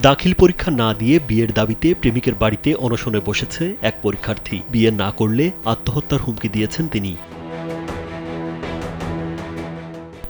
দাখিল পরীক্ষা না দিয়ে বিয়ের দাবিতে প্রেমিকের বাড়িতে অনশনে বসেছে এক পরীক্ষার্থী। বিয়ে না করলে আত্মহত্যার হুমকি দিয়েছেন তিনি।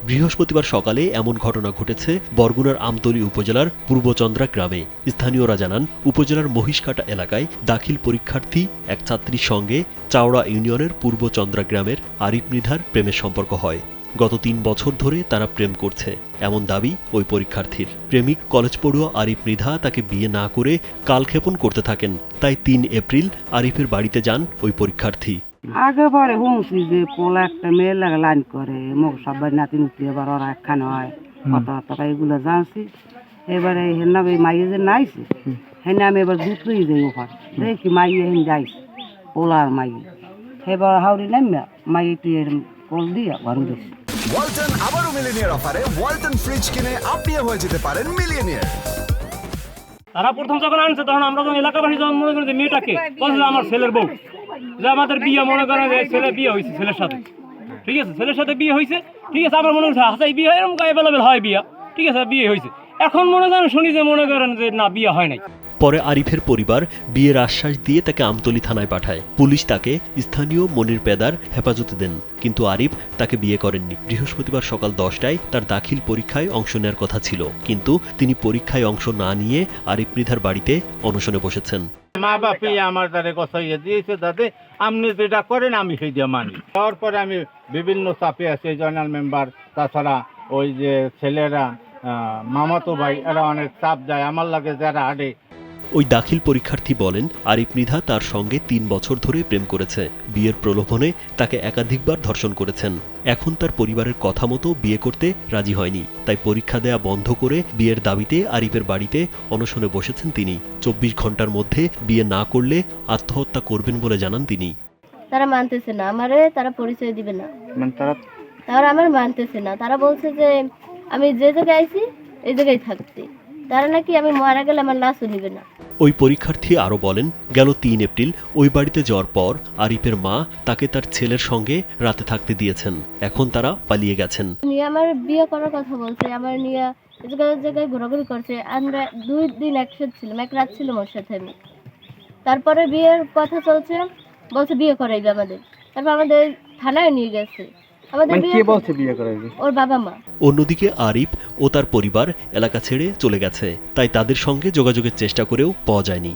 বৃহস্পতিবার সকালে এমন ঘটনা ঘটেছে বরগুনার আমতলী উপজেলার পূর্বচন্দ্রা গ্রামে। স্থানীয়রা জানান, উপজেলার মহিষকাটা এলাকায় দাখিল পরীক্ষার্থী এক ছাত্রীর সঙ্গে চাওড়া ইউনিয়নের পূর্বচন্দ্রা গ্রামের আরিফ মৃধার প্রেমের সম্পর্ক হয়। গত ৩ বছর ধরে তারা প্রেম করছে, এমন দাবি ওই পরীক্ষার্থীর। প্রেমিক কলেজ পড়ুয়া আরিফ মৃধা তাকে বিয়ে না করে কালক্ষেপণ করতে থাকেন। তাই ৩ এপ্রিল আরিফের বাড়িতে যান ওই পরীক্ষার্থী। আগে পরে শুনছি যে পোলা একটা মেয়ের লাগে লাইন করে, মুখ সবাই নাতি নুতি এবার ওরা একখানে হয়, কথা এগুলো জানছি। এবারে হেনা মাইয়ে যে নাইছে হেনে আমি এবার দুটোই যাই ওখান দেখি মাইয়ে হেন যাইছে পোলার মাইয়ে, এবার হাওড়ি নামিয়া মাইয়ে তুই এরকম কল দিয়া ঘরে গেছি। ওয়ালটন আবারও মিলিয়নিয়ার অফারে ওয়ালটন ফ্রিজ কিনে আপনিও হয়ে যেতে পারেন মিলিয়নিয়ার। তারা প্রথম যখন আনছে তখন আমরা যখন এলাকাবাসী যখন মনে করি যে মেয়েটাকে বলছে আমার ছেলের বউ, যে আমাদের বিয়ে মনে করেন যে ছেলে বিয়ে হয়েছে ছেলের সাথে, ঠিক আছে, ছেলের সাথে বিয়ে হয়েছে, ঠিক আছে, আমার মনে হচ্ছে হাসাই বিয়ে হয়, এরকম অ্যাভেলেবেল হয় বিয়ে, ঠিক আছে, বিয়ে হয়েছে। এখন মনে করেন শুনি যে মনে করেন যে না, বিয়ে হয় নাই। পরে আরিফের পরিবার বিয়ের আশ্বাস দিয়ে তাকে আমতলী থানায় পাঠায়। পুলিশ তাকে স্থানীয় মনির পেদার হেফাজতে দেন, কিন্তু আরিফ তাকে বিয়ে করেননি। বৃহস্পতিবার সকাল 10টায় তার দাখিল পরীক্ষায় অংশ নেওয়ার কথা ছিল, কিন্তু তিনি পরীক্ষায় অংশ না নিয়ে আরিফ মৃধার বাড়িতে অনশনে বসেছেন। মা বাপই আমার দ্বারে কষাইয়ে দিয়েছে, তাতে আপনি যেটা করেন আমি সেই দিয়ে মানি। তারপরে আমি বিভিন্ন চাপে আছি, জয়নাল মেম্বার, তাছাড়া ওই যে ছেলেরা মামাতো ভাই, এরা অনেক চাপ যায় আমার লাগে, যারা হাঁটে। ওই দাখিল পরীক্ষার্থী বলেন, আরিফ মৃধা তার সঙ্গে ৩ বছর ধরে প্রেম করেছে। বিয়ের প্রলোভনে তাকে একাধিকবার ধর্ষণ করেছেন। এখন তার পরিবারের কথা মতো বিয়ে করতে রাজি হয়নি, তাই পরীক্ষা দেয়া বন্ধ করে বিয়ের দাবিতে আরিফের বাড়িতে অনশনে বসেছেন তিনি। 24 ঘন্টার মধ্যে বিয়ে না করলে আত্মহত্যা করবেন বলে জানান তিনি। তারা মানতেছে না, আমারে তারা পরিচয় দিবে না, তারা আমার মানতেছে না। তারা বলছে যে আমি যে জায়গায় আইছি এই জায়গায় থাকতে, তারা নাকি আমি মারা গেলে আমার লাশও নিবে না। ওই পরীক্ষার্থী আরও বলেন, গেল 3 এপ্রিল ওই বাড়িতে যাওয়ার পর আরিফের মা তাকে তার ছেলের সঙ্গে রাতে থাকতে দিয়েছেন। এখন তারা পালিয়ে গেছেন। নিয়ে আমার বিয়ে করার কথা বলছে, আমার নিয়ে জায়গায় ঘোরাঘুরি করছে। আমরা 2 দিন একসাথে ছিলাম, এক রাত ছিলাম ওর সাথে আমি। তারপরে বিয়ের কথা চলছে, বলছে বিয়ে করাইবে আমাদের। তারপর আমাদের থানায় নিয়ে গেছে। ওর বাবা মা। অন্যদিকে আরিফ ও তার পরিবার এলাকা ছেড়ে চলে গেছে, তাই তাদের সঙ্গে যোগাযোগের চেষ্টা করেও পাওয়া যায়নি।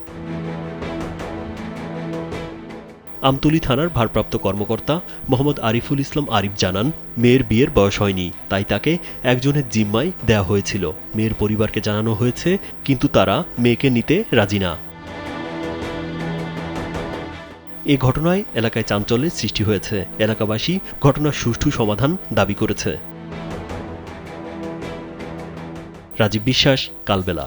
আমতলী থানার ভারপ্রাপ্ত কর্মকর্তা মোহাম্মদ আরিফুল ইসলাম আরিফ জানান, মেয়ের বিয়ের বয়স হয়নি, তাই তাকে একজনের জিম্মায় দেয়া হয়েছিল। মেয়ের পরিবারকে জানানো হয়েছে, কিন্তু তারা মেয়েকে নিতে রাজি না। এ ঘটনায় এলাকায় চাঞ্চল্যের সৃষ্টি হয়েছে। এলাকাবাসী ঘটনার সুষ্ঠু সমাধান দাবি করেছে। রাজীব বিশ্বাস, কালবেলা।